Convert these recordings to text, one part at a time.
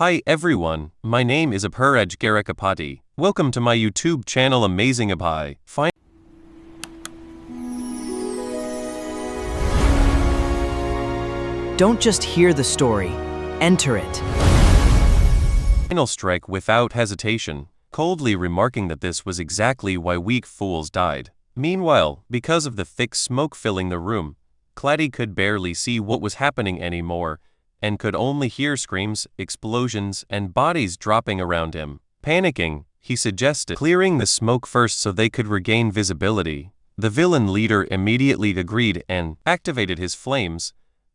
Hi everyone, my name is Apuraj Garakapati. Welcome to my YouTube channel Amazing Apai. Don't just hear the story, enter it. Final strike without hesitation, coldly remarking that this was exactly why weak fools died. Meanwhile, because of the thick smoke filling the room, Claddy could barely see what was happening anymore, and could only hear screams, explosions, and bodies dropping around him. Panicking, he suggested clearing the smoke first so they could regain visibility. The villain leader immediately agreed and activated his flames,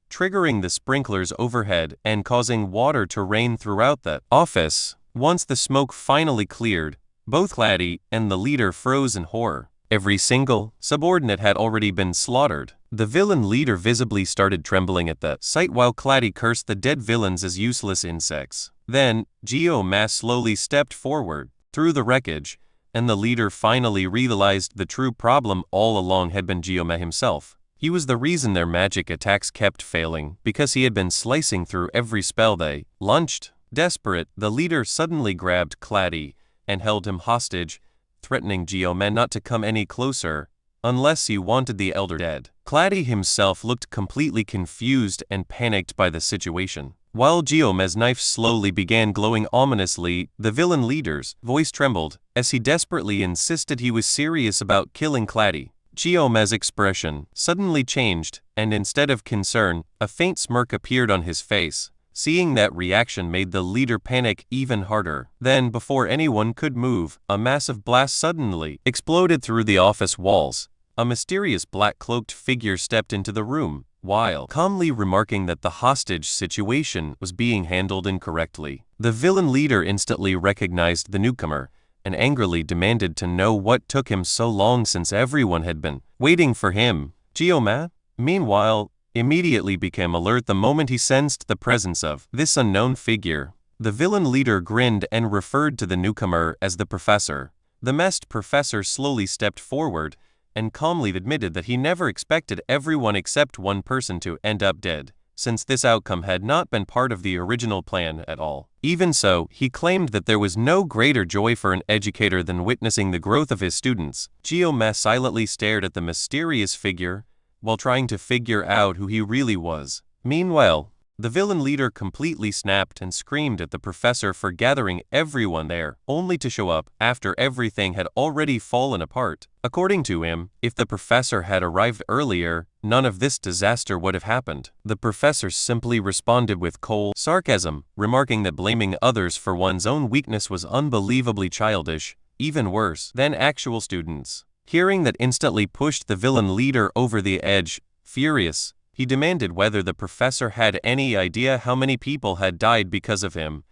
triggering the sprinklers overhead and causing water to rain throughout the office. Once the smoke finally cleared, both Claddy and the leader froze in horror. Every single subordinate had already been slaughtered. The villain leader visibly started trembling at the sight while Claddy cursed the dead villains as useless insects. Then, Geo-ma slowly stepped forward through the wreckage, and the leader finally realized the true problem all along had been Geo-ma himself. He was the reason their magic attacks kept failing, because he had been slicing through every spell they launched. Desperate, the leader suddenly grabbed Claddy and held him hostage, threatening Geo-ma not to come any closer unless he wanted the elder dead. Claddy himself looked completely confused and panicked by the situation. While Geo-ma's knife slowly began glowing ominously, the villain leader's voice trembled as he desperately insisted he was serious about killing Claddy. Geo-ma's expression suddenly changed, and instead of concern, a faint smirk appeared on his face. Seeing that reaction made the leader panic even harder. Then, before anyone could move, a massive blast suddenly exploded through the office walls. A mysterious black-cloaked figure stepped into the room, while calmly remarking that the hostage situation was being handled incorrectly. The villain leader instantly recognized the newcomer and angrily demanded to know what took him so long since everyone had been waiting for him. Geo-ma, meanwhile, immediately became alert the moment he sensed the presence of this unknown figure. The villain leader grinned and referred to the newcomer as the professor. The masked professor slowly stepped forward and calmly admitted that he never expected everyone except one person to end up dead, since this outcome had not been part of the original plan at all. Even so, he claimed that there was no greater joy for an educator than witnessing the growth of his students. Geo-ma silently stared at the mysterious figure while trying to figure out who he really was. Meanwhile, the villain leader completely snapped and screamed at the professor for gathering everyone there, only to show up after everything had already fallen apart. According to him, if the professor had arrived earlier, none of this disaster would have happened. The professor simply responded with cold sarcasm, remarking that blaming others for one's own weakness was unbelievably childish, even worse than actual students. Hearing that instantly pushed the villain leader over the edge. Furious, he demanded whether the professor had any idea how many people had died because of him,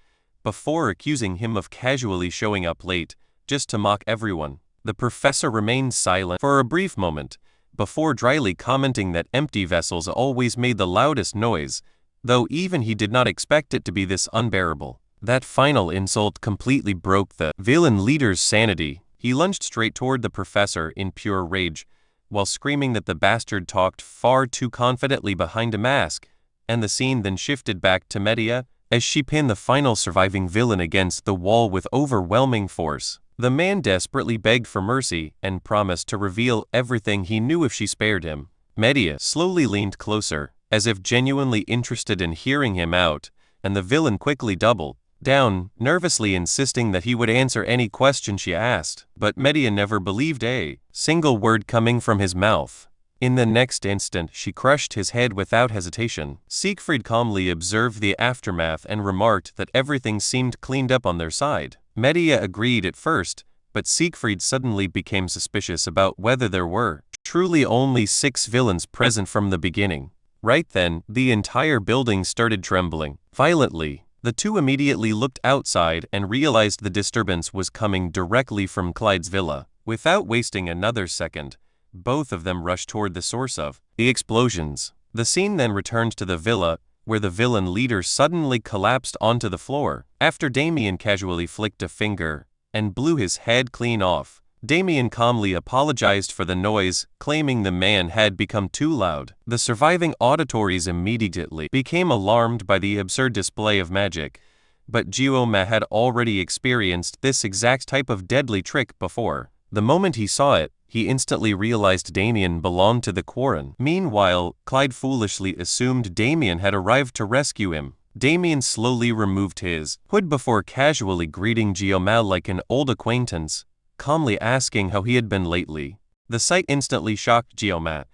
before accusing him of casually showing up late, just to mock everyone. The professor remained silent for a brief moment, before dryly commenting that empty vessels always made the loudest noise, though even he did not expect it to be this unbearable. That final insult completely broke the villain leader's sanity. He lunged straight toward the professor in pure rage, while screaming that the bastard talked far too confidently behind a mask, and the scene then shifted back to Medea, as she pinned the final surviving villain against the wall with overwhelming force. The man desperately begged for mercy and promised to reveal everything he knew if she spared him. Medea slowly leaned closer, as if genuinely interested in hearing him out, and the villain quickly doubled down, nervously insisting that he would answer any question she asked, but Medea never believed a single word coming from his mouth. In the next instant, she crushed his head without hesitation. Siegfried calmly observed the aftermath and remarked that everything seemed cleaned up on their side. Medea agreed at first, but Siegfried suddenly became suspicious about whether there were truly only 6 villains present from the beginning. Right then, the entire building started trembling violently. The two immediately looked outside and realized the disturbance was coming directly from Clyde's villa. Without wasting another second, both of them rushed toward the source of the explosions. The scene then returned to the villa, where the villain leader suddenly collapsed onto the floor. After Damien casually flicked a finger and blew his head clean off, Damien calmly apologized for the noise, claiming the man had become too loud. The surviving auditories immediately became alarmed by the absurd display of magic, but Geoma had already experienced this exact type of deadly trick before. The moment he saw it, he instantly realized Damien belonged to the Quarren. Meanwhile, Clyde foolishly assumed Damien had arrived to rescue him. Damien slowly removed his hood before casually greeting Geoma like an old acquaintance, calmly asking how he had been lately. The sight instantly shocked Geoma,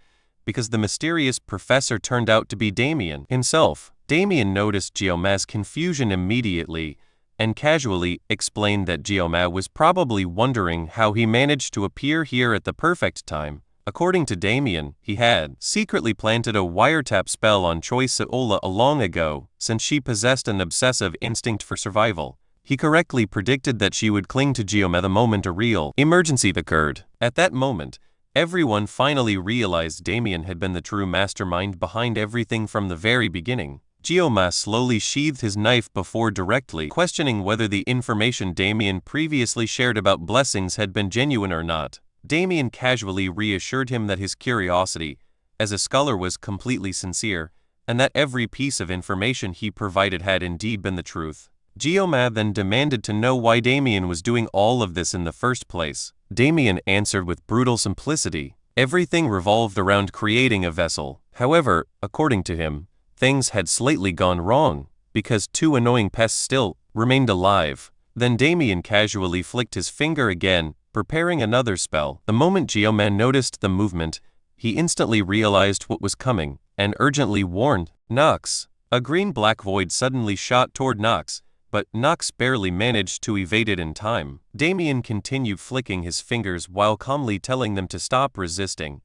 because the mysterious professor turned out to be Damien himself. Damien noticed Geoma's confusion immediately, and casually explained that Geoma was probably wondering how he managed to appear here at the perfect time. According to Damien, he had secretly planted a wiretap spell on Choi Seola long ago, since she possessed an obsessive instinct for survival. He correctly predicted that she would cling to Geoma the moment a real emergency occurred. At that moment, everyone finally realized Damien had been the true mastermind behind everything from the very beginning. Geoma slowly sheathed his knife before directly questioning whether the information Damien previously shared about blessings had been genuine or not. Damien casually reassured him that his curiosity, as a scholar, was completely sincere, and that every piece of information he provided had indeed been the truth. Geoma then demanded to know why Damien was doing all of this in the first place. Damien answered with brutal simplicity. Everything revolved around creating a vessel. However, according to him, things had slightly gone wrong, because two annoying pests still remained alive. Then Damien casually flicked his finger again, preparing another spell. The moment Geoma noticed the movement, he instantly realized what was coming, and urgently warned Nox. A green-black void suddenly shot toward Nox, but Nox barely managed to evade it in time. Damien continued flicking his fingers while calmly telling them to stop resisting,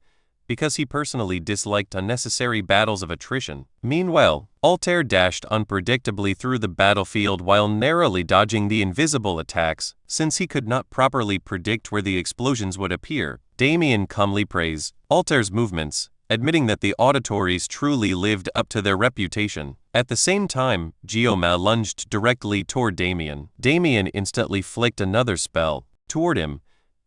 because he personally disliked unnecessary battles of attrition. Meanwhile, Altair dashed unpredictably through the battlefield while narrowly dodging the invisible attacks, since he could not properly predict where the explosions would appear. Damien calmly praised Altair's movements, admitting that the auditories truly lived up to their reputation. At the same time, Geoma lunged directly toward Damien. Damien instantly flicked another spell toward him,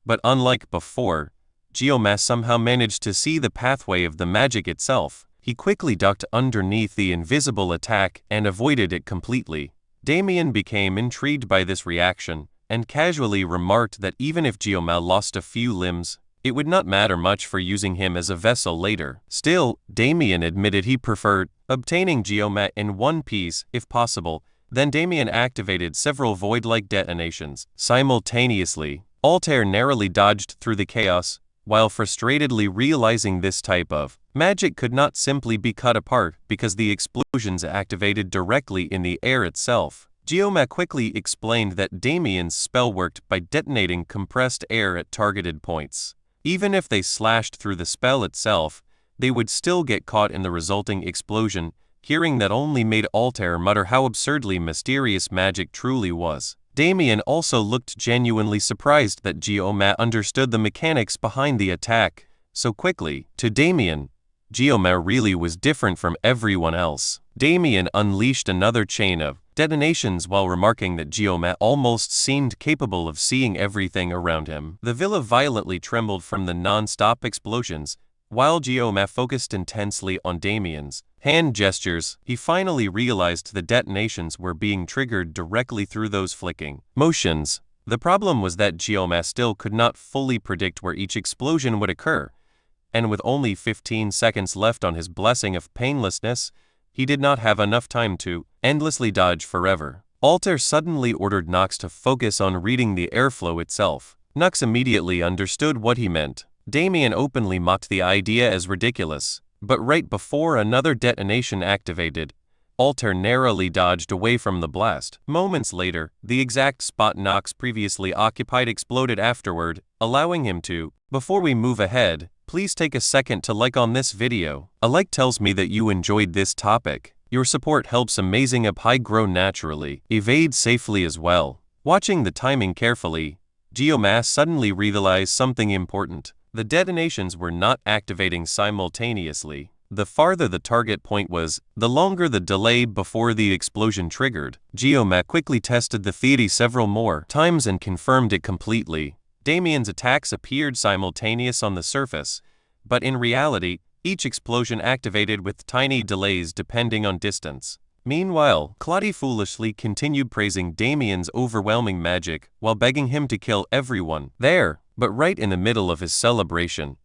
but unlike before, Geoma somehow managed to see the pathway of the magic itself. He quickly ducked underneath the invisible attack and avoided it completely. Damien became intrigued by this reaction, and casually remarked that even if Geoma lost a few limbs, it would not matter much for using him as a vessel later. Still, Damien admitted he preferred obtaining Geoma in one piece, if possible. Then Damien activated several void-like detonations. Simultaneously, Altair narrowly dodged through the chaos, while frustratedly realizing this type of magic could not simply be cut apart because the explosions activated directly in the air itself. Geoma quickly explained that Damien's spell worked by detonating compressed air at targeted points. Even if they slashed through the spell itself, they would still get caught in the resulting explosion. Hearing that only made Altair mutter how absurdly mysterious magic truly was. Damien also looked genuinely surprised that Geoma understood the mechanics behind the attack so quickly. To Damien, Geoma really was different from everyone else. Damien unleashed another chain of detonations while remarking that Geoma almost seemed capable of seeing everything around him. The villa violently trembled from the non-stop explosions, while Geoma focused intensely on Damien's hand gestures. He finally realized the detonations were being triggered directly through those flicking motions. The problem was that Geoma still could not fully predict where each explosion would occur, and with only 15 seconds left on his blessing of painlessness, he did not have enough time to endlessly dodge forever. Altair suddenly ordered Nox to focus on reading the airflow itself. Nox immediately understood what he meant. Damien openly mocked the idea as ridiculous, but right before another detonation activated, Altair narrowly dodged away from the blast. Moments later, the exact spot Nox previously occupied exploded afterward, allowing him to. Before we move ahead, please take a second to like on this video. A like tells me that you enjoyed this topic. Your support helps Amazing Up grow naturally. Evade safely as well. Watching the timing carefully, Geoma suddenly realized something important. The detonations were not activating simultaneously. The farther the target point was, the longer the delay before the explosion triggered. Geoma quickly tested the theory several more times and confirmed it completely. Damien's attacks appeared simultaneous on the surface, but in reality, each explosion activated with tiny delays depending on distance. Meanwhile, Claudia foolishly continued praising Damien's overwhelming magic while begging him to kill everyone there. But right in the middle of his celebration,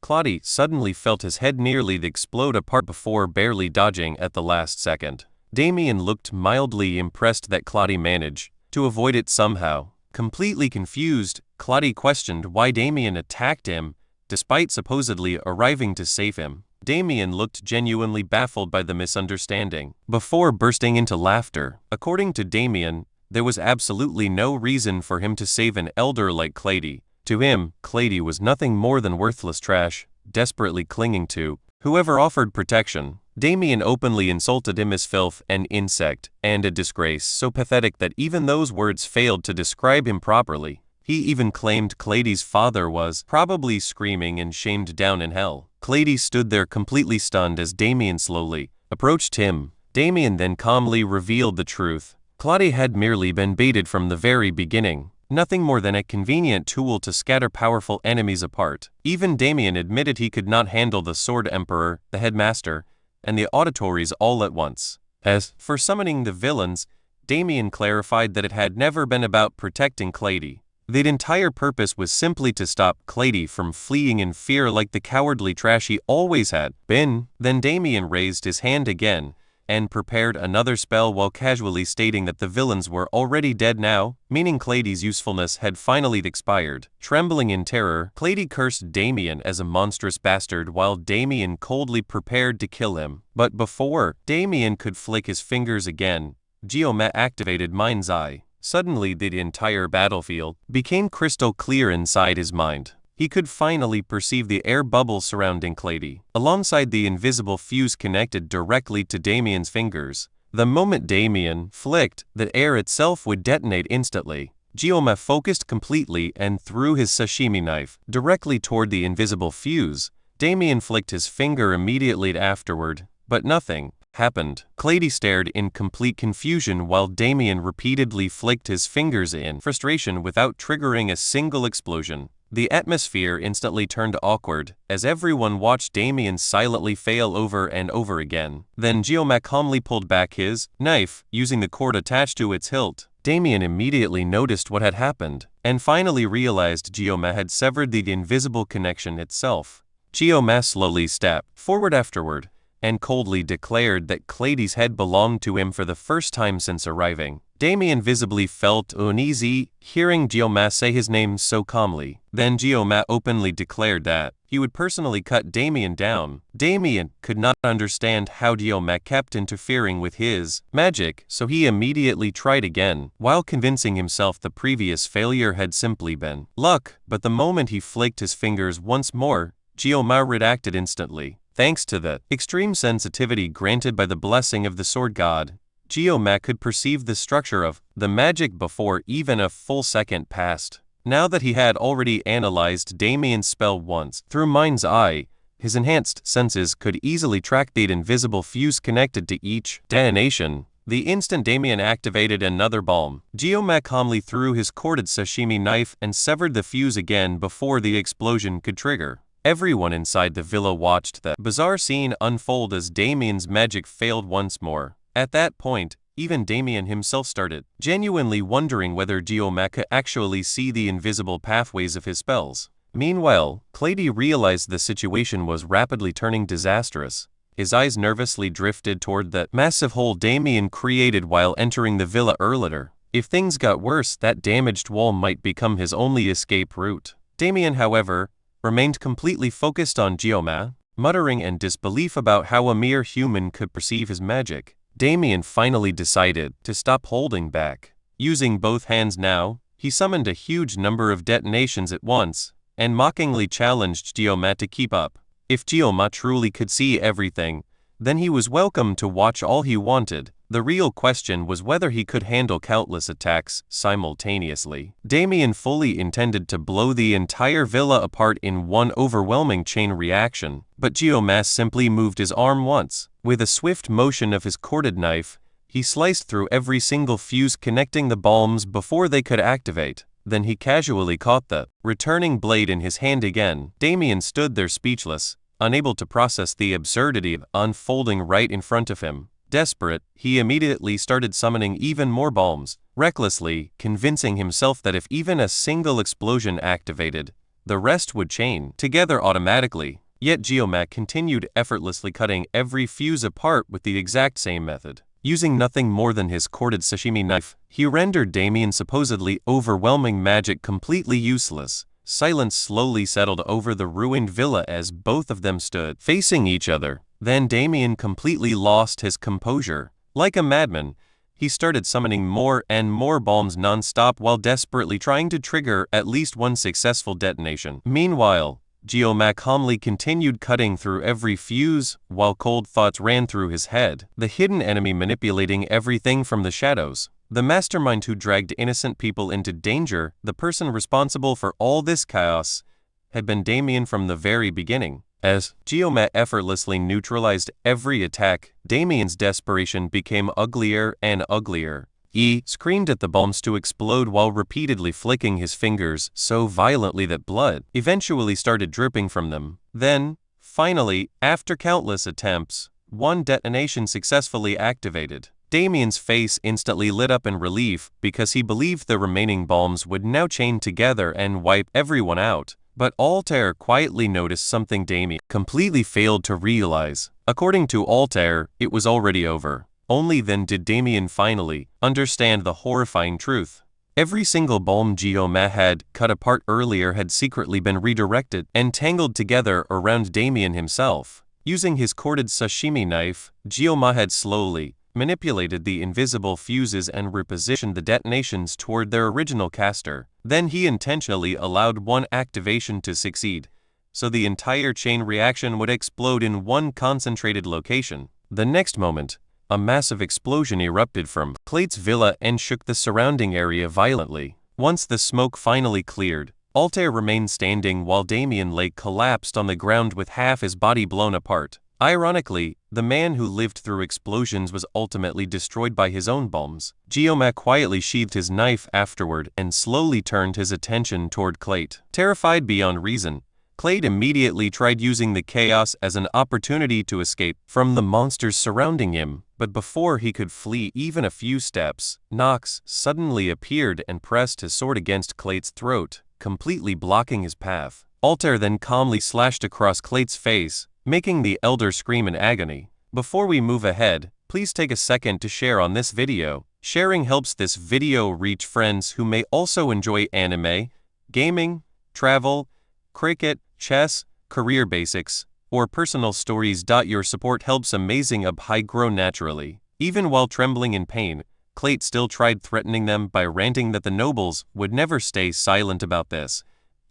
Claudia suddenly felt his head nearly explode apart before barely dodging at the last second. Damien looked mildly impressed that Claudia managed to avoid it somehow. Completely confused, Claudia questioned why Damien attacked him, despite supposedly arriving to save him. Damien looked genuinely baffled by the misunderstanding, before bursting into laughter. According to Damien, there was absolutely no reason for him to save an elder like Claudia. To him, Claudia was nothing more than worthless trash, desperately clinging to whoever offered protection. Damien openly insulted him as filth, an insect, and a disgrace so pathetic that even those words failed to describe him properly. He even claimed Claudia's father was probably screaming and shamed down in hell. Claudia stood there completely stunned as Damien slowly approached him. Damien then calmly revealed the truth. Claudia had merely been baited from the very beginning, nothing more than a convenient tool to scatter powerful enemies apart. Even Damien admitted he could not handle the Sword Emperor, the headmaster, and the auditories all at once. As for summoning the villains, Damien clarified that it had never been about protecting Claudia. The entire purpose was simply to stop Claudia from fleeing in fear like the cowardly trash he always had been. Then Damien raised his hand again and prepared another spell while casually stating that the villains were already dead now, meaning Claudia's usefulness had finally expired. Trembling in terror, Claudia cursed Damien as a monstrous bastard while Damien coldly prepared to kill him. But before Damien could flick his fingers again, Geomet activated Mind's Eye. Suddenly the entire battlefield became crystal clear inside his mind. He could finally perceive the air bubbles surrounding Claudia, alongside the invisible fuse connected directly to Damien's fingers. The moment Damien flicked, the air itself would detonate instantly. Geomet focused completely and threw his sashimi knife directly toward the invisible fuse. Damien flicked his finger immediately afterward, but nothing happened. Claudia stared in complete confusion while Damien repeatedly flicked his fingers in frustration without triggering a single explosion. The atmosphere instantly turned awkward as everyone watched Damien silently fail over and over again. Then Geomet calmly pulled back his knife, using the cord attached to its hilt. Damien immediately noticed what had happened, and finally realized Geomet had severed the invisible connection itself. Geomet slowly stepped forward afterward, and coldly declared that Claudia's head belonged to him for the first time since arriving. Damien visibly felt uneasy hearing Geomet say his name so calmly. Then Geomet openly declared that he would personally cut Damien down. Damien could not understand how Geomet kept interfering with his magic, so he immediately tried again, while convincing himself the previous failure had simply been luck. But the moment he flicked his fingers once more, Geomet reacted instantly. Thanks to the extreme sensitivity granted by the blessing of the sword god, Geomet could perceive the structure of the magic before even a full second passed. Now that he had already analyzed Damien's spell once through Mind's Eye, his enhanced senses could easily track the invisible fuse connected to each detonation. The instant Damien activated another bomb, Geomet calmly threw his corded sashimi knife and severed the fuse again before the explosion could trigger. Everyone inside the villa watched the bizarre scene unfold as Damien's magic failed once more. At that point, even Damien himself started genuinely wondering whether Geomet could actually see the invisible pathways of his spells. Meanwhile, Claudia realized the situation was rapidly turning disastrous. His eyes nervously drifted toward the massive hole Damien created while entering the villa earlier. If things got worse, that damaged wall might become his only escape route. Damien, however, remained completely focused on Geomet, muttering in disbelief about how a mere human could perceive his magic. Damien finally decided to stop holding back. Using both hands now, he summoned a huge number of detonations at once, and mockingly challenged Geomet to keep up. If Geomet truly could see everything, then he was welcome to watch all he wanted. The real question was whether he could handle countless attacks simultaneously. Damien fully intended to blow the entire villa apart in one overwhelming chain reaction, but Geomet simply moved his arm once. With a swift motion of his corded knife, he sliced through every single fuse connecting the bombs before they could activate. Then he casually caught the returning blade in his hand again. Damien stood there speechless, unable to process the absurdity unfolding right in front of him. Desperate, he immediately started summoning even more bombs, recklessly, convincing himself that if even a single explosion activated, the rest would chain together automatically. Yet Geomat continued effortlessly cutting every fuse apart with the exact same method. Using nothing more than his corded sashimi knife, he rendered Damien's supposedly overwhelming magic completely useless. Silence slowly settled over the ruined villa as both of them stood facing each other. Then Damien completely lost his composure. Like a madman, he started summoning more and more bombs non-stop while desperately trying to trigger at least one successful detonation. Meanwhile, Geomat calmly continued cutting through every fuse, while cold thoughts ran through his head. The hidden enemy manipulating everything from the shadows. The mastermind who dragged innocent people into danger, the person responsible for all this chaos, had been Damien from the very beginning. As Geomat effortlessly neutralized every attack, Damien's desperation became uglier and uglier. He screamed at the bombs to explode while repeatedly flicking his fingers so violently that blood eventually started dripping from them. Then, finally, after countless attempts, one detonation successfully activated. Damien's face instantly lit up in relief because he believed the remaining bombs would now chain together and wipe everyone out. But Altair quietly noticed something Damien completely failed to realize. According to Altair, it was already over. Only then did Damien finally understand the horrifying truth. Every single bomb Geomat had cut apart earlier had secretly been redirected and tangled together around Damien himself. Using his corded sashimi knife, Geomat had slowly manipulated the invisible fuses and repositioned the detonations toward their original caster. Then he intentionally allowed one activation to succeed, so the entire chain reaction would explode in one concentrated location. The next moment, a massive explosion erupted from Clate's villa and shook the surrounding area violently. Once the smoke finally cleared, Altair remained standing while Damien lay collapsed on the ground with half his body blown apart. Ironically, the man who lived through explosions was ultimately destroyed by his own bombs. Geomat quietly sheathed his knife afterward and slowly turned his attention toward Clate. Terrified beyond reason, Clate immediately tried using the chaos as an opportunity to escape from the monsters surrounding him. But before he could flee even a few steps, Nox suddenly appeared and pressed his sword against Clate's throat, completely blocking his path. Altair then calmly slashed across Clate's face, making the elder scream in agony. Before we move ahead, please take a second to share on this video. Sharing helps this video reach friends who may also enjoy anime, gaming, travel, cricket, chess, career basics, or personal stories. Your support helps Amazing Up High grow naturally. Even while trembling in pain, Clate still tried threatening them by ranting that the nobles would never stay silent about this,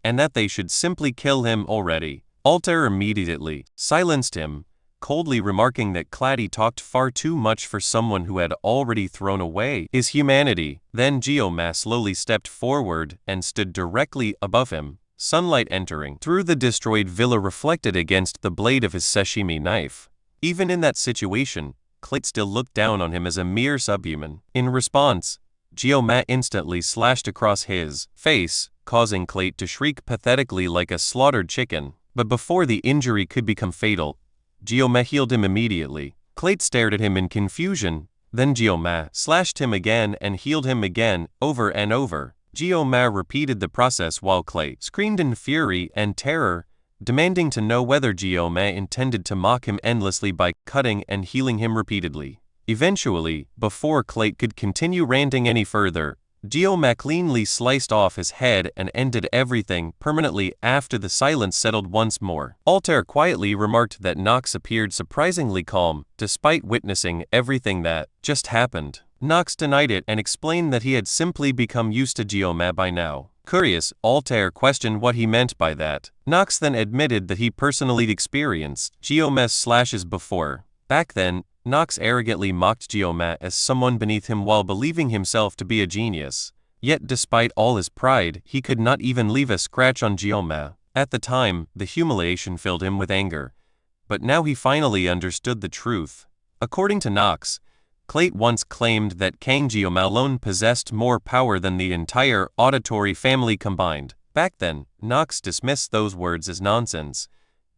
and that they should simply kill him already. Altair immediately silenced him, coldly remarking that Clady talked far too much for someone who had already thrown away his humanity. Then Geomat slowly stepped forward and stood directly above him. Sunlight entering through the destroyed villa reflected against the blade of his sashimi knife. Even in that situation, Clate still looked down on him as a mere subhuman. In response, Geomat instantly slashed across his face, causing Clate to shriek pathetically like a slaughtered chicken. But before the injury could become fatal, Geomat healed him immediately. Clate stared at him in confusion, then Geomat slashed him again and healed him again, over and over. Geomat repeated the process while Clate screamed in fury and terror, demanding to know whether Geomat intended to mock him endlessly by cutting and healing him repeatedly. Eventually, before Clate could continue ranting any further, Geomat cleanly sliced off his head and ended everything permanently after the silence settled once more. Altair quietly remarked that Nox appeared surprisingly calm, despite witnessing everything that just happened. Nox denied it and explained that he had simply become used to Geomat by now. Curious, Altair questioned what he meant by that. Nox then admitted that he personally experienced Geomat's slashes before. Back then, Nox arrogantly mocked Geomat as someone beneath him while believing himself to be a genius. Yet despite all his pride, he could not even leave a scratch on Geomat. At the time, the humiliation filled him with anger. But now he finally understood the truth. According to Nox, Clate once claimed that Kang Geomat alone possessed more power than the entire auditory family combined. Back then, Nox dismissed those words as nonsense.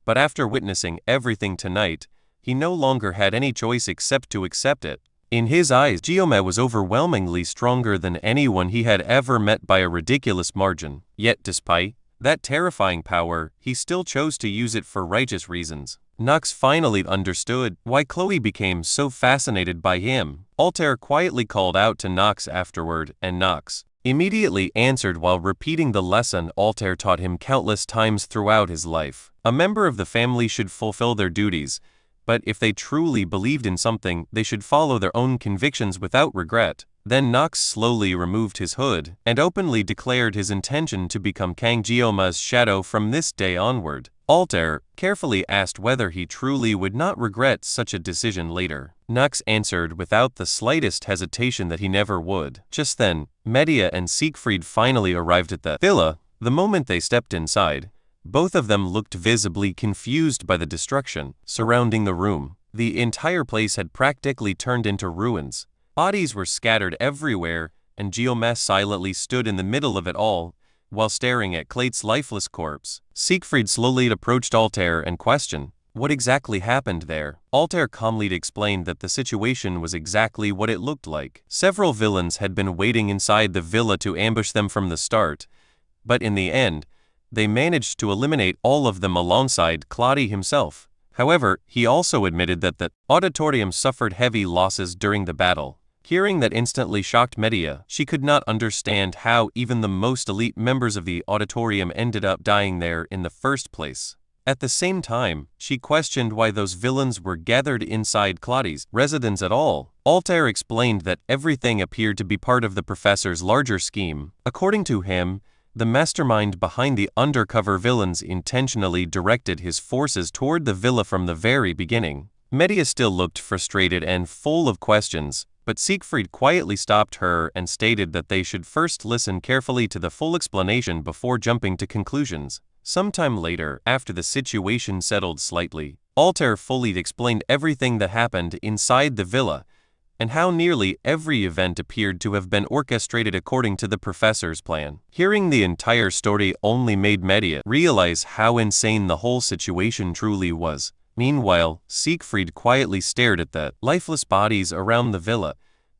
But after witnessing everything tonight, he no longer had any choice except to accept it. In his eyes, Geoma was overwhelmingly stronger than anyone he had ever met by a ridiculous margin. Yet despite that terrifying power, he still chose to use it for righteous reasons. Nox finally understood why Chloe became so fascinated by him. Altair quietly called out to Nox afterward, and Nox immediately answered while repeating the lesson Altair taught him countless times throughout his life. A member of the family should fulfill their duties, but if they truly believed in something, they should follow their own convictions without regret. Then Nox slowly removed his hood and openly declared his intention to become Kang Geoma's shadow from this day onward. Altair carefully asked whether he truly would not regret such a decision later. Nox answered without the slightest hesitation that he never would. Just then, Medea and Siegfried finally arrived at the villa. The moment they stepped inside, both of them looked visibly confused by the destruction surrounding the room. The entire place had practically turned into ruins. Bodies were scattered everywhere, and Geoma silently stood in the middle of it all, while staring at Clate's lifeless corpse. Siegfried slowly approached Altair and questioned what exactly happened there. Altair calmly explained that the situation was exactly what it looked like. Several villains had been waiting inside the villa to ambush them from the start, but in the end, they managed to eliminate all of them alongside Claude himself. However, he also admitted that the auditorium suffered heavy losses during the battle. Hearing that instantly shocked Medea. She could not understand how even the most elite members of the auditorium ended up dying there in the first place. At the same time, she questioned why those villains were gathered inside Claude's residence at all. Altair explained that everything appeared to be part of the professor's larger scheme. According to him, the mastermind behind the undercover villains intentionally directed his forces toward the villa from the very beginning. Medea still looked frustrated and full of questions, but Siegfried quietly stopped her and stated that they should first listen carefully to the full explanation before jumping to conclusions. Sometime later, after the situation settled slightly, Altair fully explained everything that happened inside the villa, and how nearly every event appeared to have been orchestrated according to the professor's plan. Hearing the entire story only made Medea realize how insane the whole situation truly was. Meanwhile, Siegfried quietly stared at the lifeless bodies around the villa,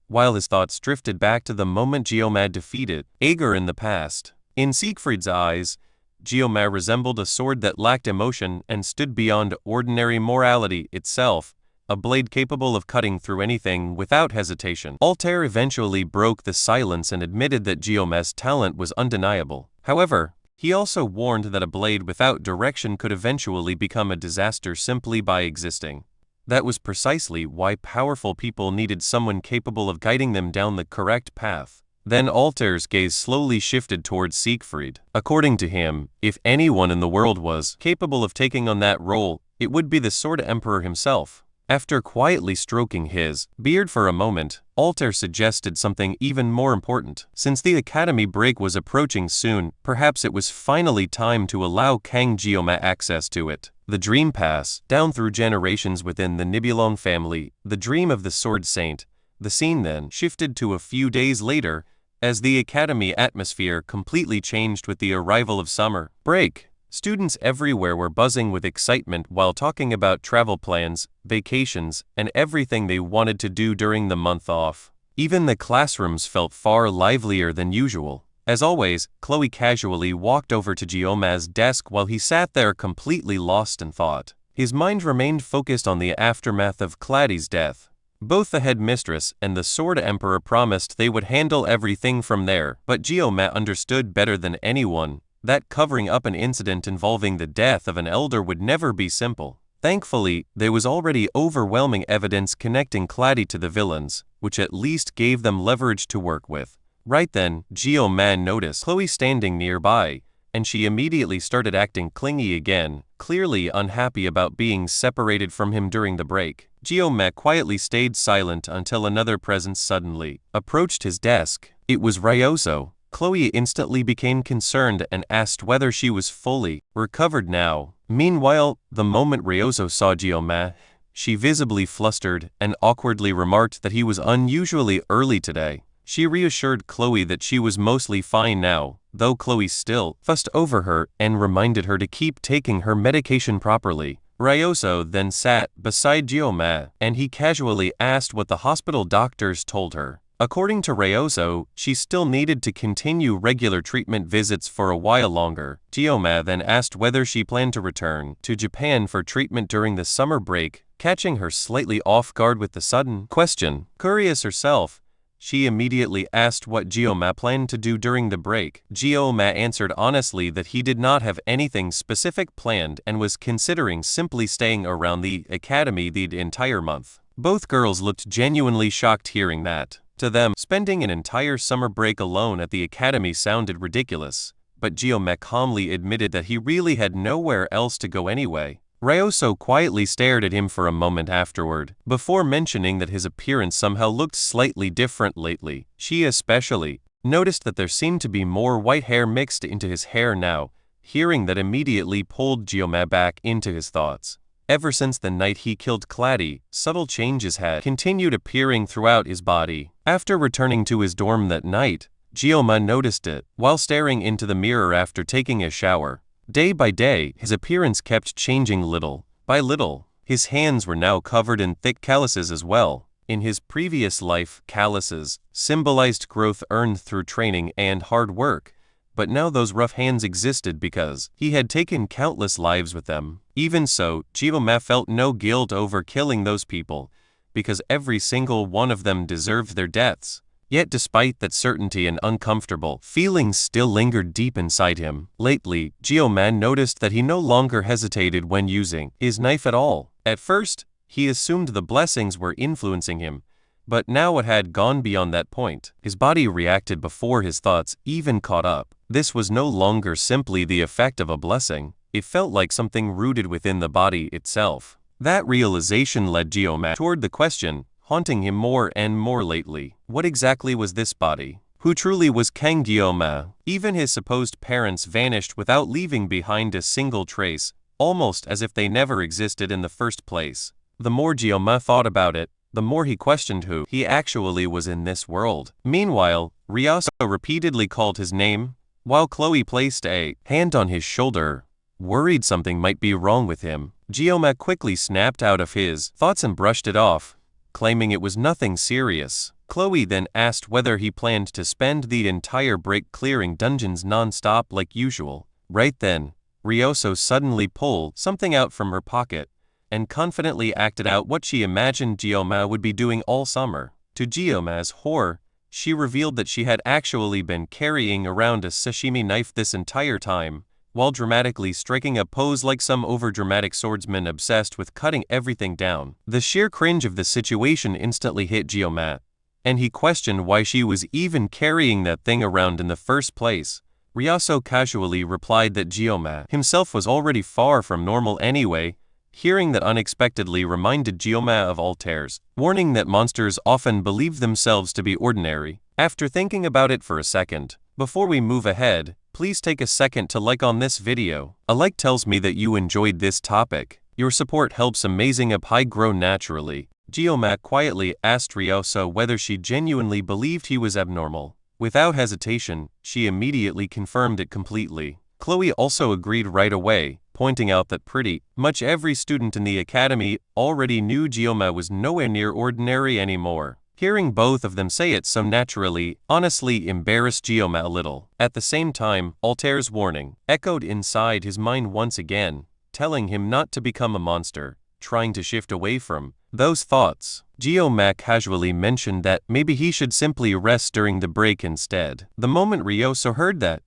while his thoughts drifted back to the moment Geoma defeated Ager in the past. In Siegfried's eyes, Geoma resembled a sword that lacked emotion and stood beyond ordinary morality itself, a blade capable of cutting through anything without hesitation. Altair eventually broke the silence and admitted that Geoma's talent was undeniable. However, he also warned that a blade without direction could eventually become a disaster simply by existing. That was precisely why powerful people needed someone capable of guiding them down the correct path. Then Altair's gaze slowly shifted towards Siegfried. According to him, if anyone in the world was capable of taking on that role, it would be the Sword Emperor himself. After quietly stroking his beard for a moment, Altair suggested something even more important. Since the academy break was approaching soon, perhaps it was finally time to allow Kang Geoma access to it. The Dream Pass, down through generations within the Nibelung family, the dream of the Sword Saint. The scene then shifted to a few days later, as the academy atmosphere completely changed with the arrival of summer break. Students everywhere were buzzing with excitement while talking about travel plans, vacations, and everything they wanted to do during the month off. Even the classrooms felt far livelier than usual. As always, Chloe casually walked over to Geoma's desk while he sat there completely lost in thought. His mind remained focused on the aftermath of Claude's death. Both the headmistress and the Sword Emperor promised they would handle everything from there, but Geoma understood better than anyone that covering up an incident involving the death of an elder would never be simple. Thankfully, there was already overwhelming evidence connecting Claude to the villains, which at least gave them leverage to work with. Right then, Geoma noticed Chloe standing nearby, and she immediately started acting clingy again, clearly unhappy about being separated from him during the break. Geoma quietly stayed silent until another presence suddenly approached his desk. It was Ryoso. Chloe instantly became concerned and asked whether she was fully recovered now. Meanwhile, the moment Ryoso saw Geoma, she visibly flustered and awkwardly remarked that he was unusually early today. She reassured Chloe that she was mostly fine now, though Chloe still fussed over her and reminded her to keep taking her medication properly. Ryoso then sat beside Gyoma, and he casually asked what the hospital doctors told her. According to Ryoso, she still needed to continue regular treatment visits for a while longer. Gyoma then asked whether she planned to return to Japan for treatment during the summer break, catching her slightly off guard with the sudden question. Curious herself, she immediately asked what Gyoma planned to do during the break. Gyoma answered honestly that he did not have anything specific planned and was considering simply staying around the academy the entire month. Both girls looked genuinely shocked hearing that. To them, spending an entire summer break alone at the academy sounded ridiculous, but Gyoma calmly admitted that he really had nowhere else to go anyway. Ryoso quietly stared at him for a moment afterward, before mentioning that his appearance somehow looked slightly different lately. She especially noticed that there seemed to be more white hair mixed into his hair now. Hearing that immediately pulled Gyoma back into his thoughts. Ever since the night he killed Claddy, subtle changes had continued appearing throughout his body. After returning to his dorm that night, Gyoma noticed it while staring into the mirror after taking a shower. Day by day, his appearance kept changing little by little. His hands were now covered in thick calluses as well. In his previous life, calluses symbolized growth earned through training and hard work, but now those rough hands existed because he had taken countless lives with them. Even so, Gyoma felt no guilt over killing those people, because every single one of them deserved their deaths. Yet despite that certainty, and uncomfortable feelings still lingered deep inside him. Lately, Gyoma noticed that he no longer hesitated when using his knife at all. At first, he assumed the blessings were influencing him, but now it had gone beyond that point. His body reacted before his thoughts even caught up. This was no longer simply the effect of a blessing. It felt like something rooted within the body itself. That realization led Gyoma toward the question haunting him more and more lately. What exactly was this body? Who truly was Kang Gyoma? Even his supposed parents vanished without leaving behind a single trace, almost as if they never existed in the first place. The more Gyoma thought about it, the more he questioned who he actually was in this world. Meanwhile, Ryoso repeatedly called his name, while Chloe placed a hand on his shoulder, worried something might be wrong with him. Gyoma quickly snapped out of his thoughts and brushed it off, claiming it was nothing serious. Chloe then asked whether he planned to spend the entire break clearing dungeons non-stop like usual. Right then, Ryoso suddenly pulled something out from her pocket and confidently acted out what she imagined Gyoma would be doing all summer. To Gyoma's horror, she revealed that she had actually been carrying around a sashimi knife this entire time, while dramatically striking a pose like some overdramatic swordsman obsessed with cutting everything down. The sheer cringe of the situation instantly hit Gyoma, and he questioned why she was even carrying that thing around in the first place. Ryoso casually replied that Gyoma himself was already far from normal anyway. Hearing that unexpectedly reminded Gyoma of Altair's warning that monsters often believe themselves to be ordinary. After thinking about it for a second, before we move ahead, please take a second to like on this video. A like tells me that you enjoyed this topic. Your support helps Amazing Up grow naturally. Gyoma quietly asked Ryoso whether she genuinely believed he was abnormal. Without hesitation, she immediately confirmed it completely. Chloe also agreed right away, pointing out that pretty much every student in the academy already knew Gyoma was nowhere near ordinary anymore. Hearing both of them say it so naturally honestly embarrassed Gyoma a little. At the same time, Altair's warning echoed inside his mind once again, telling him not to become a monster, trying to shift away from those thoughts. Gyoma casually mentioned that maybe he should simply rest during the break instead. The moment Ryoso heard that,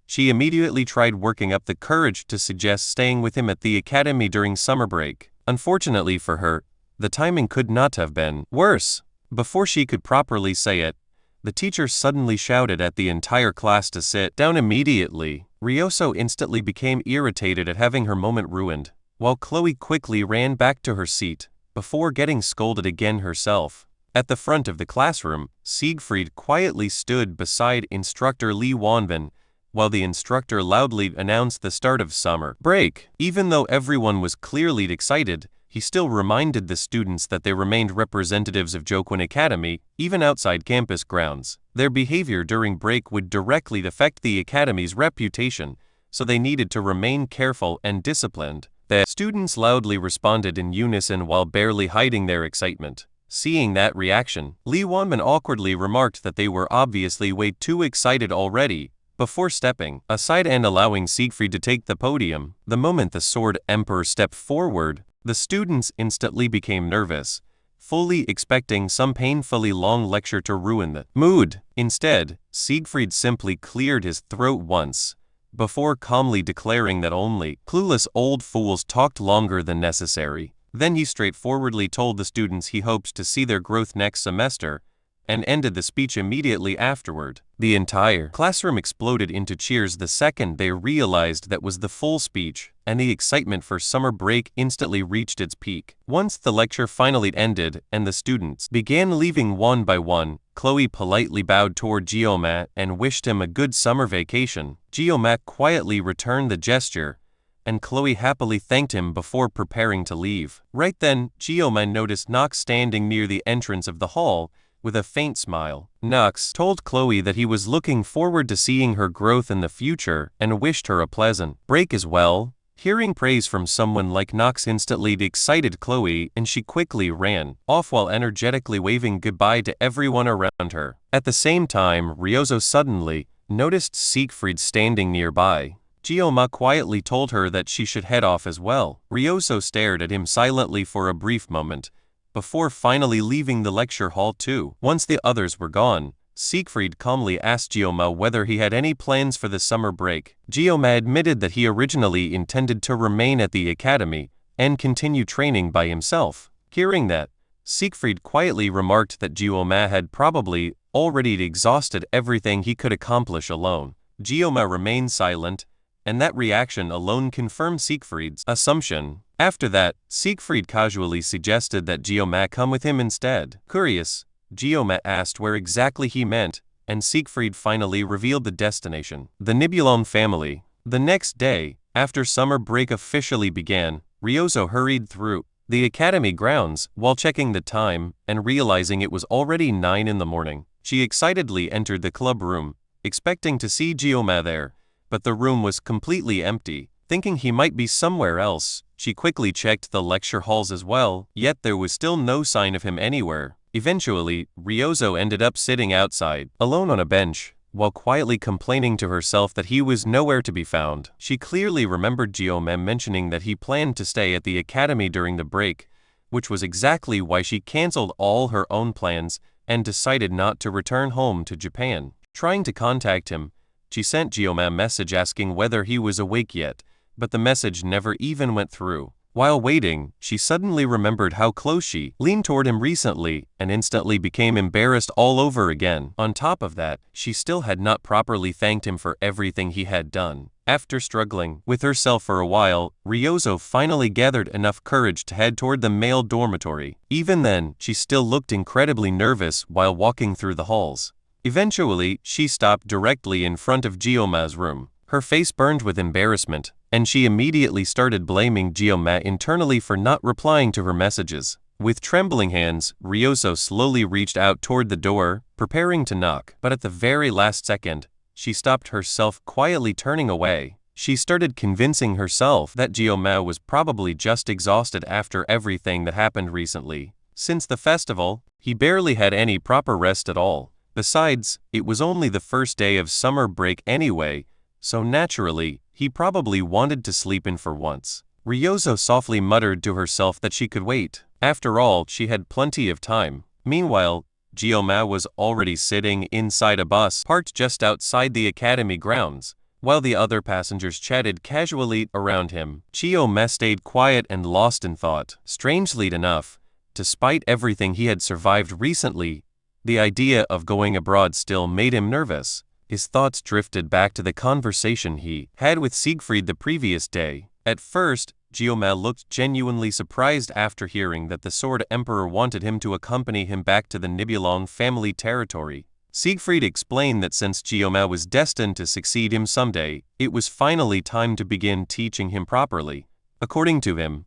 she immediately tried working up the courage to suggest staying with him at the academy during summer break. Unfortunately for her, the timing could not have been worse. Before she could properly say it, the teacher suddenly shouted at the entire class to sit down immediately. Ryoso instantly became irritated at having her moment ruined, while Chloe quickly ran back to her seat, before getting scolded again herself. At the front of the classroom, Siegfried quietly stood beside instructor Lee Wanbin, while the instructor loudly announced the start of summer break. Even though everyone was clearly excited, he still reminded the students that they remained representatives of Jokwon Academy, even outside campus grounds. Their behavior during break would directly affect the academy's reputation, so they needed to remain careful and disciplined. The students loudly responded in unison while barely hiding their excitement. Seeing that reaction, Lee Wanman awkwardly remarked that they were obviously way too excited already, before stepping aside and allowing Siegfried to take the podium. The moment the Sword Emperor stepped forward, the students instantly became nervous, fully expecting some painfully long lecture to ruin the mood. Instead, Siegfried simply cleared his throat once, before calmly declaring that only clueless old fools talked longer than necessary. Then he straightforwardly told the students he hoped to see their growth next semester, and ended the speech immediately afterward. The entire classroom exploded into cheers the second they realized that was the full speech, and the excitement for summer break instantly reached its peak. Once the lecture finally ended and the students began leaving one by one, Chloe politely bowed toward Geomat and wished him a good summer vacation. Geomat quietly returned the gesture, and Chloe happily thanked him before preparing to leave. Right then, Geomat noticed Nox standing near the entrance of the hall, with a faint smile. Nox told Chloe that he was looking forward to seeing her growth in the future and wished her a pleasant break as well. Hearing praise from someone like Nox instantly excited Chloe, and she quickly ran off while energetically waving goodbye to everyone around her. At the same time, Ryozo suddenly noticed Siegfried standing nearby. Geoma quietly told her that she should head off as well. Ryozo stared at him silently for a brief moment, before finally leaving the lecture hall too. Once the others were gone, Siegfried calmly asked Geoma whether he had any plans for the summer break. Geoma admitted that he originally intended to remain at the academy and continue training by himself. Hearing that, Siegfried quietly remarked that Geoma had probably already exhausted everything he could accomplish alone. Geoma remained silent, and that reaction alone confirmed Siegfried's assumption. After that, Siegfried casually suggested that Geomat come with him instead. Curious, Geomat asked where exactly he meant, and Siegfried finally revealed the destination: the Nibelung family. The next day, after summer break officially began, Ryozo hurried through the academy grounds while checking the time and realizing it was already 9 in the morning. She excitedly entered the club room, expecting to see Geomat there, but the room was completely empty. Thinking he might be somewhere else, she quickly checked the lecture halls as well, yet there was still no sign of him anywhere. Eventually, Ryozo ended up sitting outside, alone on a bench, while quietly complaining to herself that he was nowhere to be found. She clearly remembered Geoma mentioning that he planned to stay at the academy during the break, which was exactly why she cancelled all her own plans and decided not to return home to Japan. Trying to contact him, she sent Geoma a message asking whether he was awake yet, but the message never even went through. While waiting, she suddenly remembered how close she leaned toward him recently and instantly became embarrassed all over again. On top of that, she still had not properly thanked him for everything he had done. After struggling with herself for a while, Ryozo finally gathered enough courage to head toward the male dormitory. Even then, she still looked incredibly nervous while walking through the halls. Eventually, she stopped directly in front of Geoma's room. Her face burned with embarrassment, and she immediately started blaming Geoma internally for not replying to her messages. With trembling hands, Ryozo slowly reached out toward the door, preparing to knock, but at the very last second, she stopped herself, quietly turning away. She started convincing herself that Geoma was probably just exhausted after everything that happened recently. Since the festival, he barely had any proper rest at all. Besides, it was only the first day of summer break anyway, so naturally, he probably wanted to sleep in for once. Ryozo softly muttered to herself that she could wait. After all, she had plenty of time. Meanwhile, Geoma was already sitting inside a bus parked just outside the academy grounds, while the other passengers chatted casually around him. Geoma stayed quiet and lost in thought. Strangely enough, despite everything he had survived recently, the idea of going abroad still made him nervous. His thoughts drifted back to the conversation he had with Siegfried the previous day. At first, Geoma looked genuinely surprised after hearing that the Sword Emperor wanted him to accompany him back to the Nibelung family territory. Siegfried explained that since Geoma was destined to succeed him someday, it was finally time to begin teaching him properly. According to him,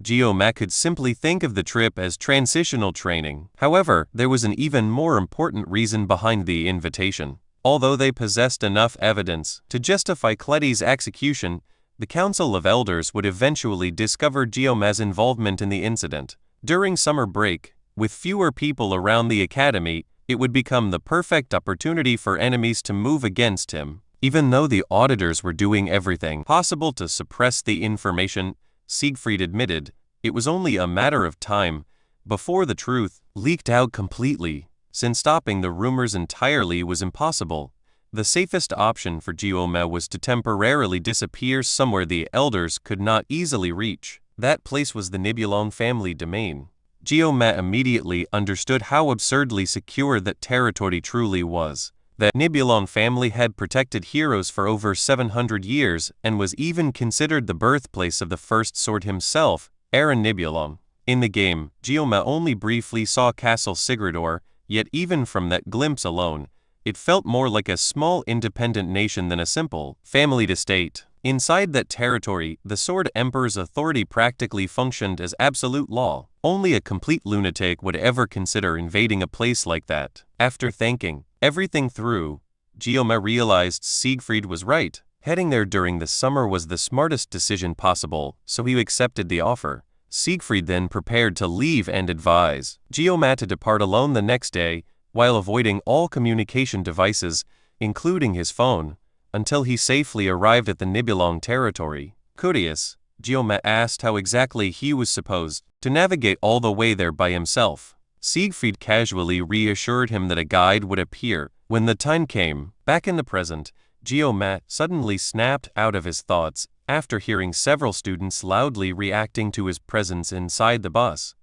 Geoma could simply think of the trip as transitional training. However, there was an even more important reason behind the invitation. Although they possessed enough evidence to justify Cletty's execution, the Council of Elders would eventually discover Geoma's involvement in the incident. During summer break, with fewer people around the academy, it would become the perfect opportunity for enemies to move against him. Even though the auditors were doing everything possible to suppress the information, Siegfried admitted, it was only a matter of time before the truth leaked out completely. Since stopping the rumors entirely was impossible, the safest option for Geoma was to temporarily disappear somewhere the elders could not easily reach. That place was the Nibelung family domain. Geoma immediately understood how absurdly secure that territory truly was. The Nibelung family had protected heroes for over 700 years and was even considered the birthplace of the first sword himself, Aaron Nibelung. In the game, Geoma only briefly saw Castle Sigurdor, yet even from that glimpse alone, it felt more like a small independent nation than a simple family to state. Inside that territory, the Sword Emperor's authority practically functioned as absolute law. Only a complete lunatic would ever consider invading a place like that. After thinking everything through, Geoma realized Siegfried was right. Heading there during the summer was the smartest decision possible, so he accepted the offer. Siegfried then prepared to leave and advise Geoma to depart alone the next day, while avoiding all communication devices, including his phone, until he safely arrived at the Nibelung territory. Curious, Geoma asked how exactly he was supposed to navigate all the way there by himself. Siegfried casually reassured him that a guide would appear when the time came. Back in the present, Geoma suddenly snapped out of his thoughts after hearing several students loudly reacting to his presence inside the bus.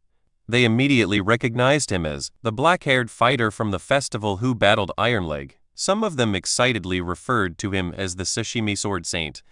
They immediately recognized him as the black-haired fighter from the festival who battled Ironleg. Some of them excitedly referred to him as the SASHIMI Sword Saint,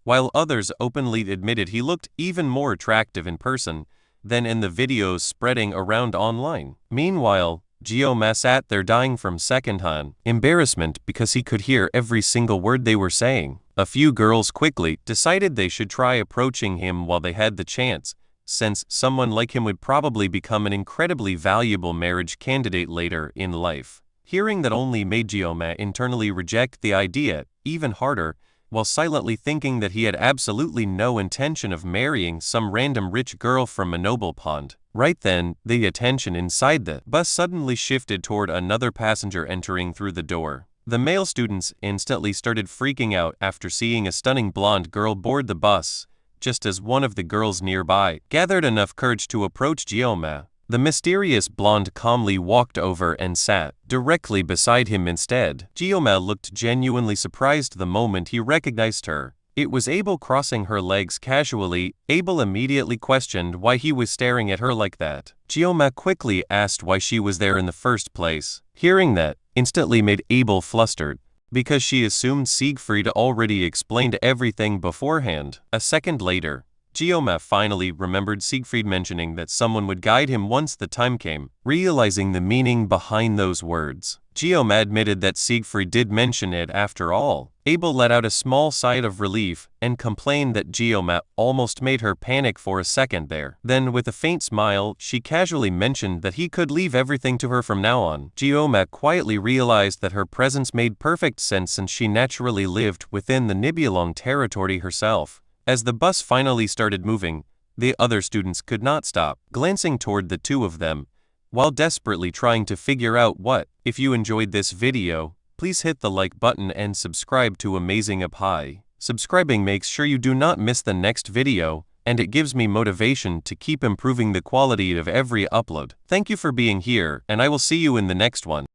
while others openly admitted he looked even more attractive in person than in the videos spreading around online. Meanwhile, Geoma sat there dying from secondhand embarrassment because he could hear every single word they were saying. A few girls quickly decided they should try approaching him while they had the chance, since someone like him would probably become an incredibly valuable marriage candidate later in life. Hearing that only made Geoma internally reject the idea even harder, while silently thinking that he had absolutely no intention of marrying some random rich girl from a noble pond. Right then, the attention inside the bus suddenly shifted toward another passenger entering through the door. The male students instantly started freaking out after seeing a stunning blonde girl board the bus, just as one of the girls nearby gathered enough courage to approach Geoma. The mysterious blonde calmly walked over and sat directly beside him instead. Geoma looked genuinely surprised the moment he recognized her. It was Abel crossing her legs casually. Abel immediately questioned why he was staring at her like that. Geoma quickly asked why she was there in the first place. Hearing that instantly made Abel flustered, because she assumed Siegfried already explained everything beforehand. A second later, Geoma finally remembered Siegfried mentioning that someone would guide him once the time came. Realizing the meaning behind those words, Geoma admitted that Siegfried did mention it after all. Abel let out a small sigh of relief and complained that Geoma almost made her panic for a second there. Then with a faint smile, she casually mentioned that he could leave everything to her from now on. Geoma quietly realized that her presence made perfect sense and she naturally lived within the Nibelung territory herself. As the bus finally started moving, the other students could not stop glancing toward the two of them, while desperately trying to figure out what. If you enjoyed this video, please hit the like button and subscribe to Amazing Up High. Subscribing makes sure you do not miss the next video, and it gives me motivation to keep improving the quality of every upload. Thank you for being here, and I will see you in the next one.